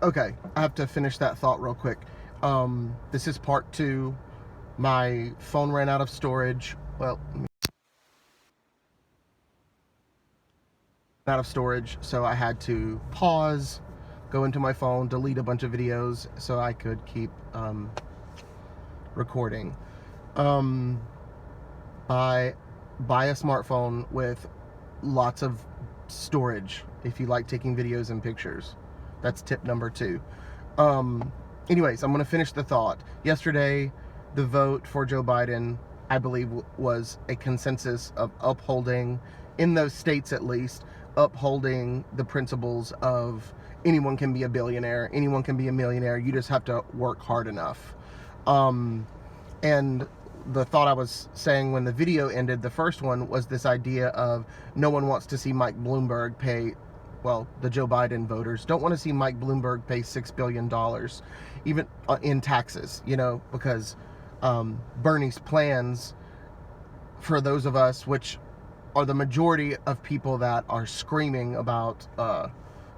Okay, I have to finish that thought real quick. This is part two. My phone ran out of storage. Well, out of storage, so I had to pause, go into my phone, delete a bunch of videos so I could keep recording. Um, buy a smartphone with lots of storage if you like taking videos and pictures. That's tip number two. Anyways, I'm going to finish the thought. Yesterday, the vote for Joe Biden, I believe, was a consensus of upholding, in those states at least, upholding the principles of anyone can be a billionaire, anyone can be a millionaire, you just have to work hard enough. And the thought I was saying when the video ended, the first one, was this idea of no one wants to see Mike Bloomberg pay, well, the Joe Biden voters don't want to see Mike Bloomberg pay $6 billion, even in taxes, because Bernie's plans, for those of us, which are the majority of people that are screaming about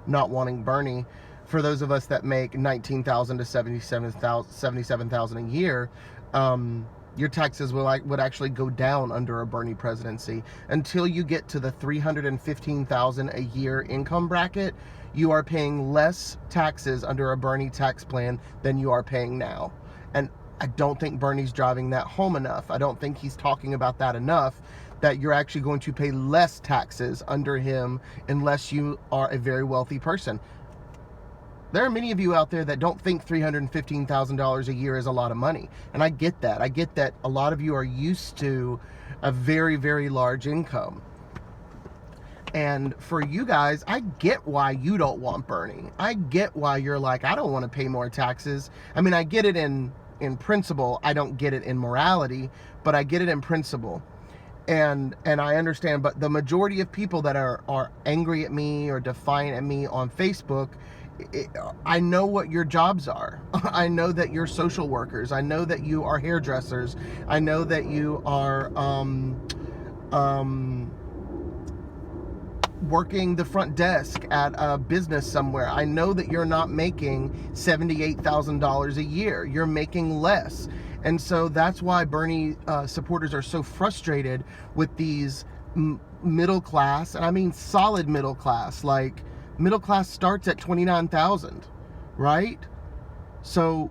not wanting Bernie, for those of us that make $19,000 to $77,000 a year, your taxes would actually go down under a Bernie presidency. Until you get to the $315,000 a year income bracket, you are paying less taxes under a Bernie tax plan than you are paying now. And I don't think Bernie's driving that home enough. I don't think he's talking about that enough, that you're actually going to pay less taxes under him unless you are a very wealthy person. There are many of you out there that don't think $315,000 a year is a lot of money. And I get that. I get that a lot of you are used to a very, very large income. And for you guys, I get why you don't want Bernie. I get why you're like, I don't want to pay more taxes. I mean, I get it in principle. I don't get it in morality, but I get it in principle. And I understand, but the majority of people that are angry at me or defiant at me on Facebook, I know what your jobs are. I know that you're social workers. I know that you are hairdressers. I know that you are working the front desk at a business somewhere. I know that you're not making $78,000 a year. You're making less. And so that's why Bernie supporters are so frustrated with these middle class, and I mean solid middle class, like middle class starts at 29,000, right? So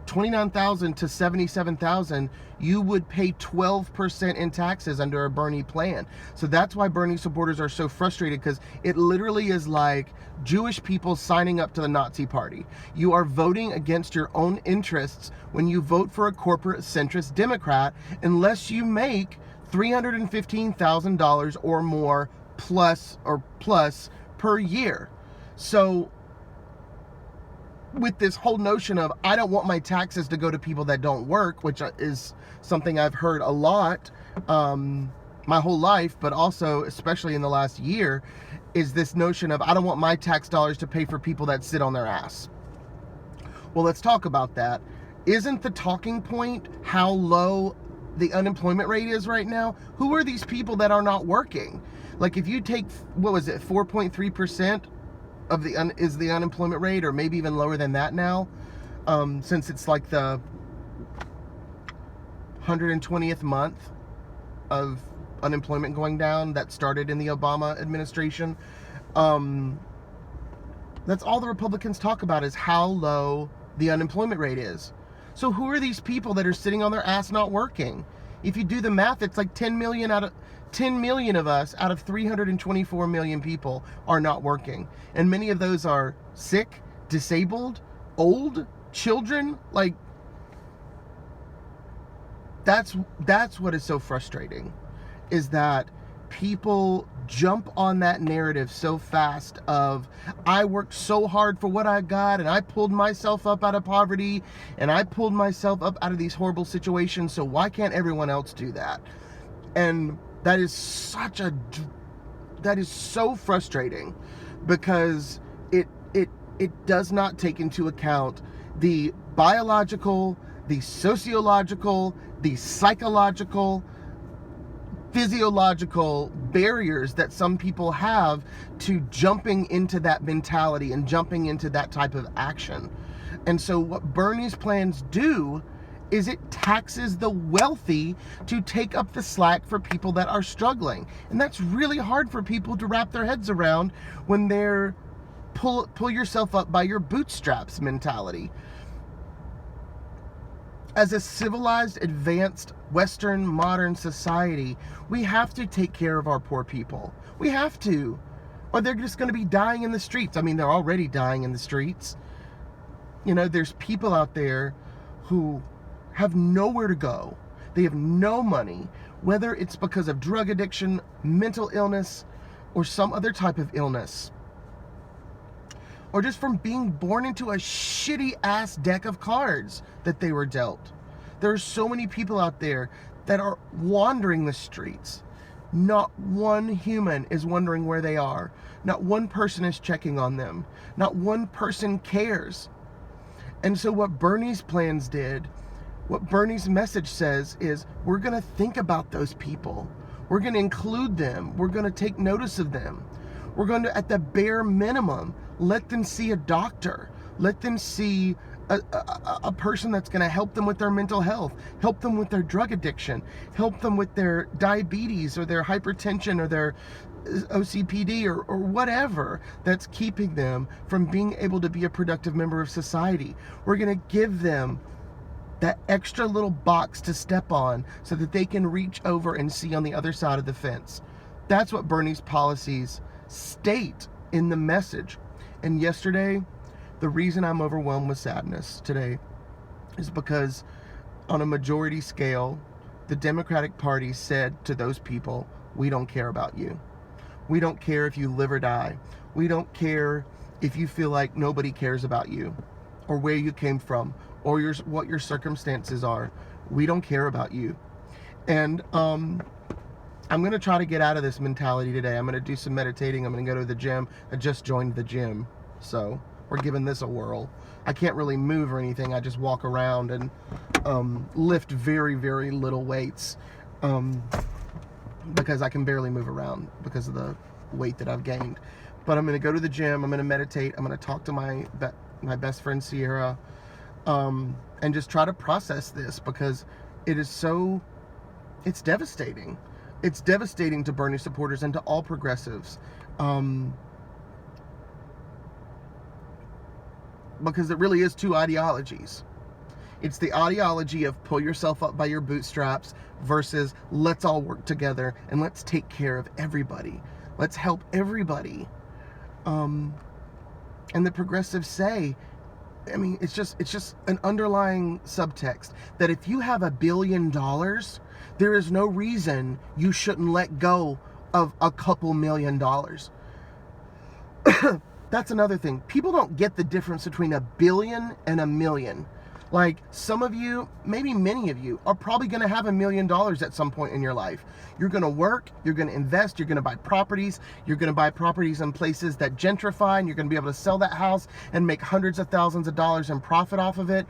29,000 to 77,000, you would pay 12% in taxes under a Bernie plan. So that's why Bernie supporters are so frustrated, because it literally is like Jewish people signing up to the Nazi party. You are voting against your own interests when you vote for a corporate centrist Democrat, unless you make $315,000 or more plus per year. So with this whole notion of, I don't want my taxes to go to people that don't work, which is something I've heard a lot my whole life, but also especially in the last year, is this notion of, I don't want my tax dollars to pay for people that sit on their ass. Well, let's talk about that. Isn't the talking point how low the unemployment rate is right now? Who are these people that are not working? Like, if you take, what was it, 4.3% of is the unemployment rate, or maybe even lower than that now, since it's like the 120th month of unemployment going down that started in the Obama administration. That's all the Republicans talk about, is how low the unemployment rate is. So who are these people that are sitting on their ass not working? If you do the math, it's like 10 million of us out of 324 million people are not working. And many of those are sick, disabled, old, children. Like, that's what is so frustrating, is that people jump on that narrative so fast of, I worked so hard for what I got, and I pulled myself up out of poverty, and I pulled myself up out of these horrible situations, so why can't everyone else do that? And that is so frustrating, because it does not take into account the biological, the sociological, the psychological, physiological barriers that some people have to jumping into that mentality and jumping into that type of action. And so what Bernie's plans do is it taxes the wealthy to take up the slack for people that are struggling. And that's really hard for people to wrap their heads around when they're pull yourself up by your bootstraps mentality. As a civilized, advanced, Western, modern society, we have to take care of our poor people. We have to. Or they're just going to be dying in the streets. I mean, they're already dying in the streets. You know, there's people out there who have nowhere to go. They have no money, whether it's because of drug addiction, mental illness, or some other type of illness. Or just from being born into a shitty ass deck of cards that they were dealt. There are so many people out there that are wandering the streets. Not one human is wondering where they are. Not one person is checking on them. Not one person cares. And so what Bernie's plans did, what Bernie's message says is, we're going to think about those people. We're going to include them. We're going to take notice of them. We're going to, at the bare minimum, let them see a doctor. Let them see a person that's going to help them with their mental health, help them with their drug addiction, help them with their diabetes or their hypertension or their OCPD or whatever that's keeping them from being able to be a productive member of society. We're going to give them that extra little box to step on so that they can reach over and see on the other side of the fence. That's what Bernie's policies state in the message. And yesterday, the reason I'm overwhelmed with sadness today is because on a majority scale, the Democratic Party said to those people, we don't care about you. We don't care if you live or die. We don't care if you feel like nobody cares about you or where you came from or what your circumstances are. We don't care about you. And I'm going to try to get out of this mentality today. I'm going to do some meditating. I'm going to go to the gym. I just joined the gym, so we're giving this a whirl. I can't really move or anything. I just walk around and lift very, very little weights because I can barely move around because of the weight that I've gained. But I'm going to go to the gym. I'm going to meditate. I'm going to talk to my best friend Sierra and just try to process this because it's devastating. It's devastating to Bernie supporters and to all progressives. Because it really is two ideologies. It's the ideology of pull yourself up by your bootstraps versus let's all work together and let's take care of everybody. Let's help everybody. And the progressives say, I mean, it's just an underlying subtext that if you have $1 billion, there is no reason you shouldn't let go of a couple $1 million. That's another thing. People don't get the difference between $1 billion and $1 million. Like, some of you, maybe many of you, are probably going to have $1 million at some point in your life. You're going to work, you're going to invest, you're going to buy properties, you're going to buy properties in places that gentrify, and you're going to be able to sell that house and make hundreds of thousands of dollars in profit off of it.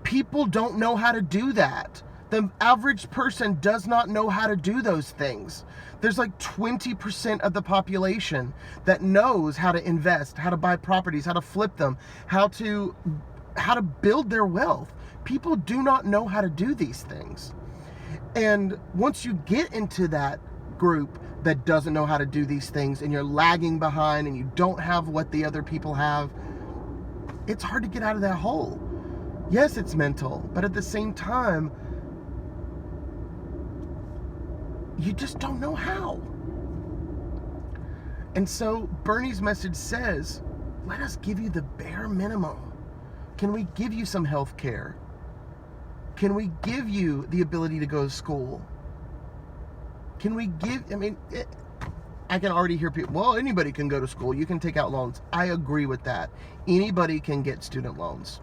People don't know how to do that. The average person does not know how to do those things. There's like 20% of the population that knows how to invest, how to buy properties, how to flip them, how to build their wealth. People do not know how to do these things. And once you get into that group that doesn't know how to do these things and you're lagging behind and you don't have what the other people have, it's hard to get out of that hole. Yes, it's mental, but at the same time, you just don't know how. And so Bernie's message says, let us give you the bare minimum. Can we give you some health care? Can we give you the ability to go to school? Can we give, I can already hear people, well, anybody can go to school. You can take out loans. I agree with that. Anybody can get student loans.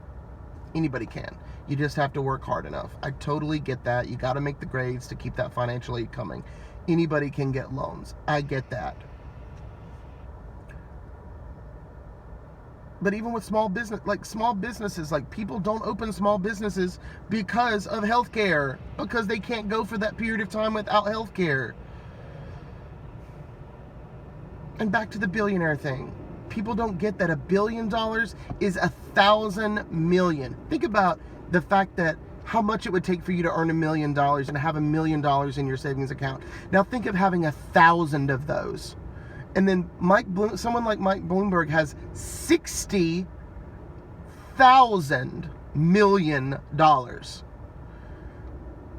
Anybody can. You just have to work hard enough. I totally get that. You got to make the grades to keep that financial aid coming. Anybody can get loans. I get that. But even with small businesses, like people don't open small businesses because of healthcare, because they can't go for that period of time without healthcare. And back to the billionaire thing. People don't get that $1 billion is 1,000 million. Think about the fact that how much it would take for you to earn $1 million and have $1 million in your savings account. Now think of having 1,000 of those. And then someone like Mike Bloomberg has $60,000 million.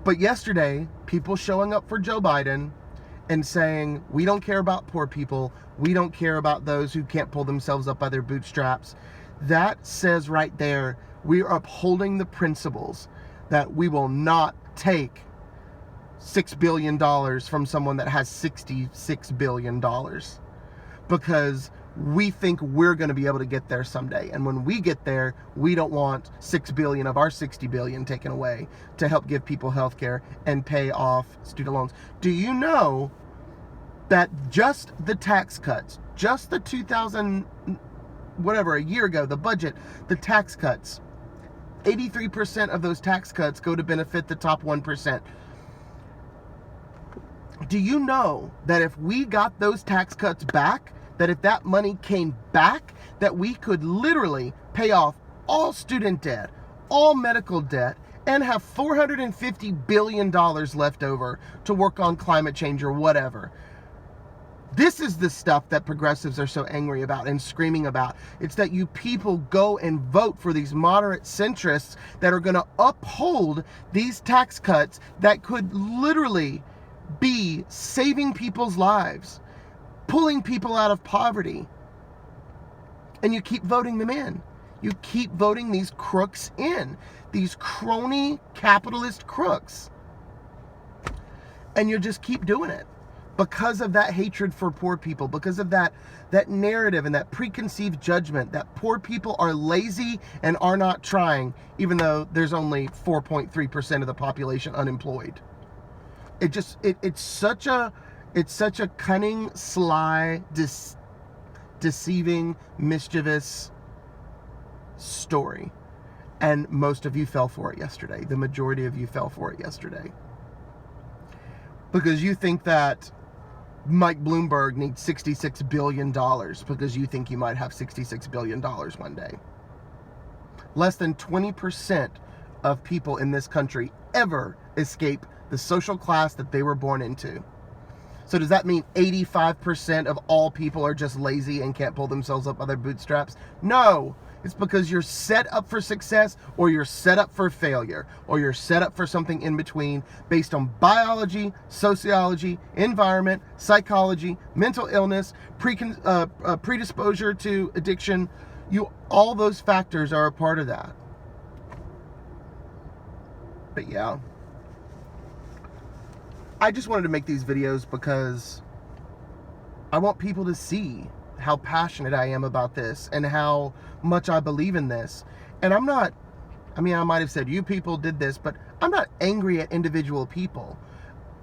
But yesterday, people showing up for Joe Biden and saying, we don't care about poor people, we don't care about those who can't pull themselves up by their bootstraps. That says right there, we are upholding the principles that we will not take $6 billion from someone that has $66 billion, because we think we're going to be able to get there someday. And when we get there, we don't want $6 billion of our $60 billion taken away to help give people health care and pay off student loans. Do you know that just the tax cuts, just the 2000, whatever, a year ago, the budget, the tax cuts, 83% of those tax cuts go to benefit the top 1%. Do you know that if we got those tax cuts back, that if that money came back, that we could literally pay off all student debt, all medical debt, and have $450 billion left over to work on climate change or whatever? This is the stuff that progressives are so angry about and screaming about. It's that you people go and vote for these moderate centrists that are going to uphold these tax cuts that could literally be saving people's lives, pulling people out of poverty. And you keep voting them in. You keep voting these crooks in, these crony capitalist crooks. And you just keep doing it. Because of that hatred for poor people, because of that narrative and that preconceived judgment that poor people are lazy and are not trying, even though there's only 4.3% of the population unemployed. It's such a cunning, sly, deceiving, mischievous story. And most of you fell for it yesterday. The majority of you fell for it yesterday. Because you think that Mike Bloomberg needs $66 billion because you think you might have $66 billion one day. Less than 20% of people in this country ever escape the social class that they were born into. So does that mean 85% of all people are just lazy and can't pull themselves up by their bootstraps? No. It's because you're set up for success, or you're set up for failure, or you're set up for something in between based on biology, sociology, environment, psychology, mental illness, predisposure to addiction. All those factors are a part of that. But yeah, I just wanted to make these videos because I want people to see how passionate I am about this and how much I believe in this. And I might have said you people did this, but I'm not angry at individual people.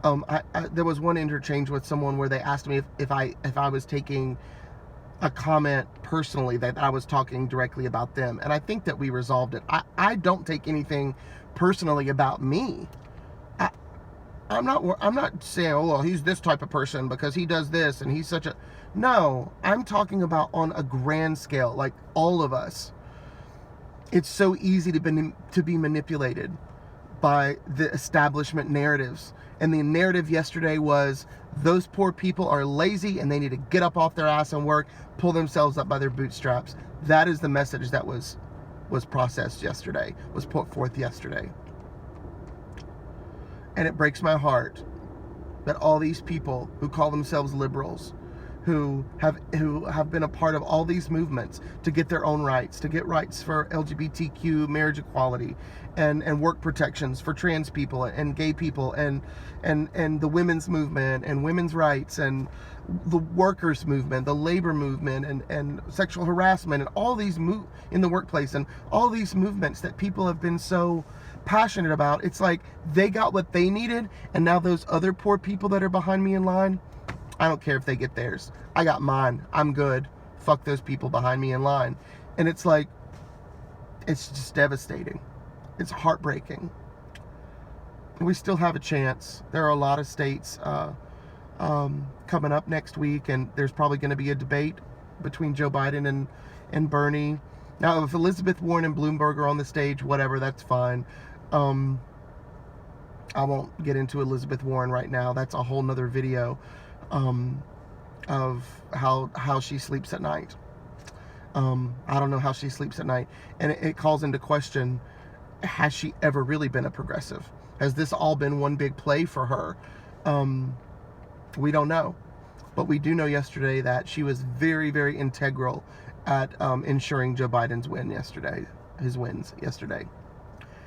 There was one interchange with someone where they asked me if I was taking a comment personally, that I was talking directly about them. And I think that we resolved it. I don't take anything personally about me. I'm not saying, oh, well, he's this type of person because he does this and he's such a... No, I'm talking about on a grand scale, like all of us. It's so easy to be manipulated by the establishment narratives. And the narrative yesterday was those poor people are lazy and they need to get up off their ass and work, pull themselves up by their bootstraps. That is the message that was processed yesterday, was put forth yesterday. And it breaks my heart that all these people who call themselves liberals, who have been a part of all these movements to get their own rights, to get rights for LGBTQ marriage equality and work protections for trans people and gay people and the women's movement and women's rights and the workers movement, the labor movement and sexual harassment and all these in the workplace and all these movements that people have been so passionate about. It's like they got what they needed, and now those other poor people that are behind me in line, I don't care if they get theirs. I got mine. I'm good. Fuck those people behind me in line. And it's like, it's just devastating. It's heartbreaking. We still have a chance. There are a lot of states coming up next week, and there's probably going to be a debate between Joe Biden and Bernie. Now, if Elizabeth Warren and Bloomberg are on the stage, whatever, that's fine. I won't get into Elizabeth Warren right now. That's a whole nother video of how she sleeps at night. I don't know how she sleeps at night. And it calls into question, has she ever really been a progressive? Has this all been one big play for her? We don't know. But we do know yesterday that she was very, very integral at ensuring Joe Biden's his wins yesterday.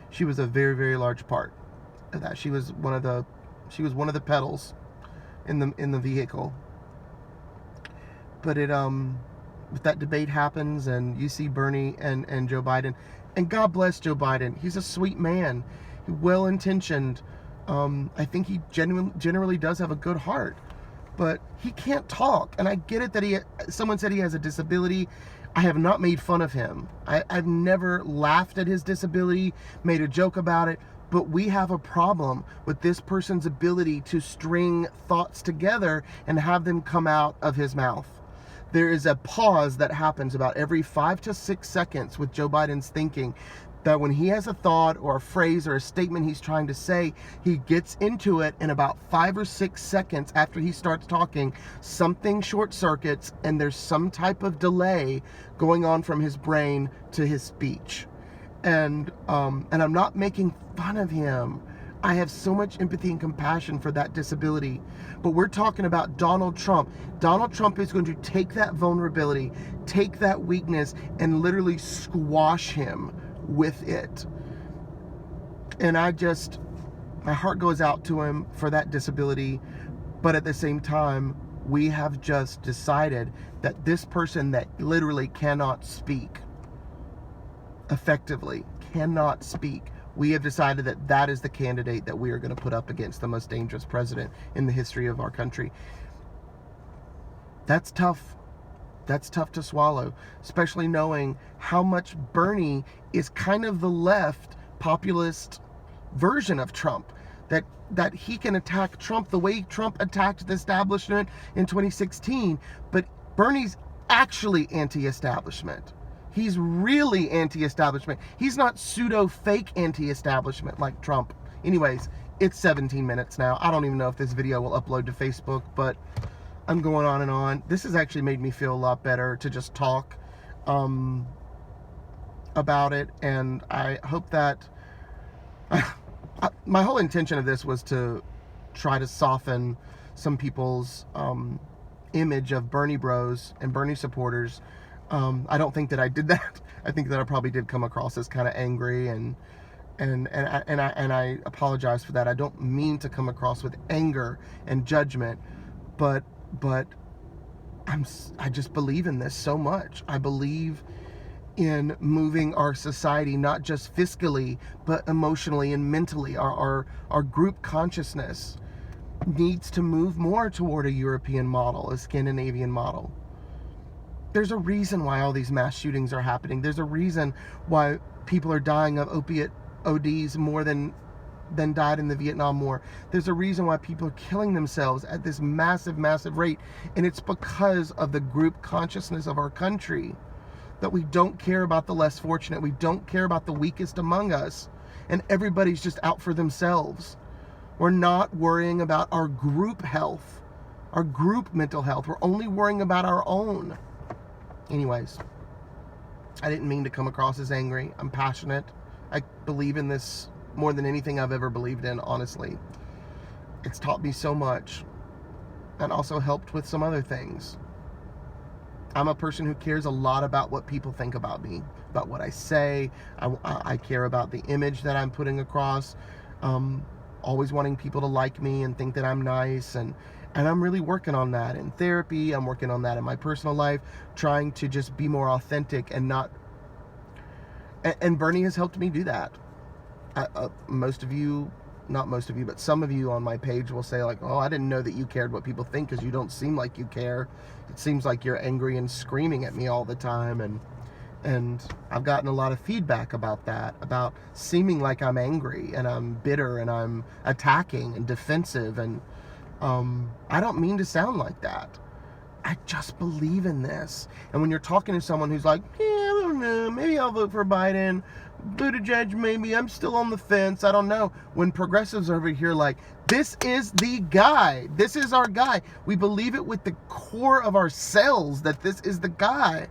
She was a very, very large part of that. She was one of the pedals in the vehicle. But if that debate happens and you see Bernie and Joe Biden, and God bless Joe Biden, he's a sweet man, well-intentioned. I think he generally does have a good heart, but he can't talk. And I get it that someone said he has a disability. I have not made fun of him. I've never laughed at his disability, made a joke about it, but we have a problem with this person's ability to string thoughts together and have them come out of his mouth. There is a pause that happens about every 5 to 6 seconds with Joe Biden's thinking, that when he has a thought or a phrase or a statement he's trying to say, he gets into it, and about 5 or 6 seconds after he starts talking, something short circuits and there's some type of delay going on from his brain to his speech. And I'm not making fun of him. I have so much empathy and compassion for that disability. But we're talking about Donald Trump. Donald Trump is going to take that vulnerability, take that weakness, and literally squash him with it. And my heart goes out to him for that disability. But at the same time, we have just decided that this person that literally cannot speak effectively, cannot speak, we have decided that that is the candidate that we are going to put up against the most dangerous president in the history of our country. That's tough. That's tough to swallow, especially knowing how much Bernie is kind of the left populist version of Trump. That he can attack Trump the way Trump attacked the establishment in 2016, but Bernie's actually anti-establishment. He's really anti-establishment. He's not pseudo-fake anti-establishment like Trump. Anyways, it's 17 minutes now. I don't even know if this video will upload to Facebook, but I'm going on and on. This has actually made me feel a lot better to just talk about it, and I hope that my whole intention of this was to try to soften some people's image of Bernie bros and Bernie supporters. I don't think that I did that. I think that I probably did come across as kind of angry, and I apologize for that. I don't mean to come across with anger and judgment, but I just believe in this so much. I believe in moving our society, not just fiscally, but emotionally and mentally. Our group consciousness needs to move more toward a European model, a Scandinavian model. There's a reason why all these mass shootings are happening. There's a reason why people are dying of opiate ODs more than died in the Vietnam War. There's a reason why people are killing themselves at this massive, massive rate. And it's because of the group consciousness of our country, that we don't care about the less fortunate. We don't care about the weakest among us. And everybody's just out for themselves. We're not worrying about our group health, our group mental health. We're only worrying about our own. Anyways, I didn't mean to come across as angry. I'm passionate. I believe in this more than anything I've ever believed in, honestly. It's taught me so much, and also helped with some other things. I'm a person who cares a lot about what people think about me, about what I say. I care about the image that I'm putting across. Always wanting people to like me and think that I'm nice, and I'm really working on that in therapy. I'm working on that in my personal life, trying to just be more authentic and not. And Bernie has helped me do that. Most of you, not most of you, but some of you on my page will say like, oh, I didn't know that you cared what people think, because you don't seem like you care. It seems like you're angry and screaming at me all the time. And I've gotten a lot of feedback about that, about seeming like I'm angry and I'm bitter and I'm attacking and defensive. And I don't mean to sound like that. I just believe in this. And when you're talking to someone who's like, yeah, I don't know, maybe I'll vote for Biden, Buttigieg, maybe, I'm still on the fence, I don't know. When progressives are over here like, this is the guy, this is our guy. We believe it with the core of our cells that this is the guy.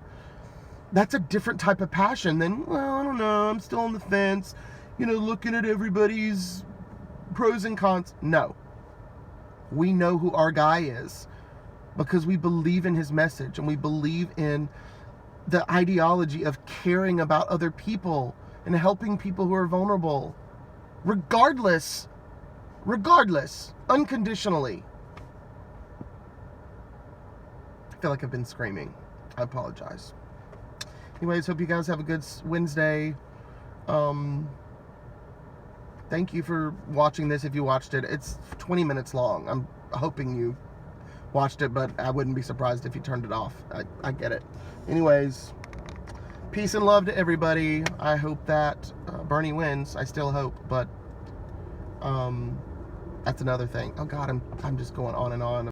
That's a different type of passion than, well, I don't know, I'm still on the fence, looking at everybody's pros and cons. No. We know who our guy is because we believe in his message and we believe in the ideology of caring about other people and helping people who are vulnerable. Regardless, unconditionally. I feel like I've been screaming. I apologize. Anyways, hope you guys have a good Wednesday. Thank you for watching this if you watched it. It's 20 minutes long. I'm hoping you watched it, but I wouldn't be surprised if you turned it off. I get it. Anyways, peace and love to everybody. I hope that Bernie wins. I still hope, but that's another thing. Oh God, I'm just going on and on.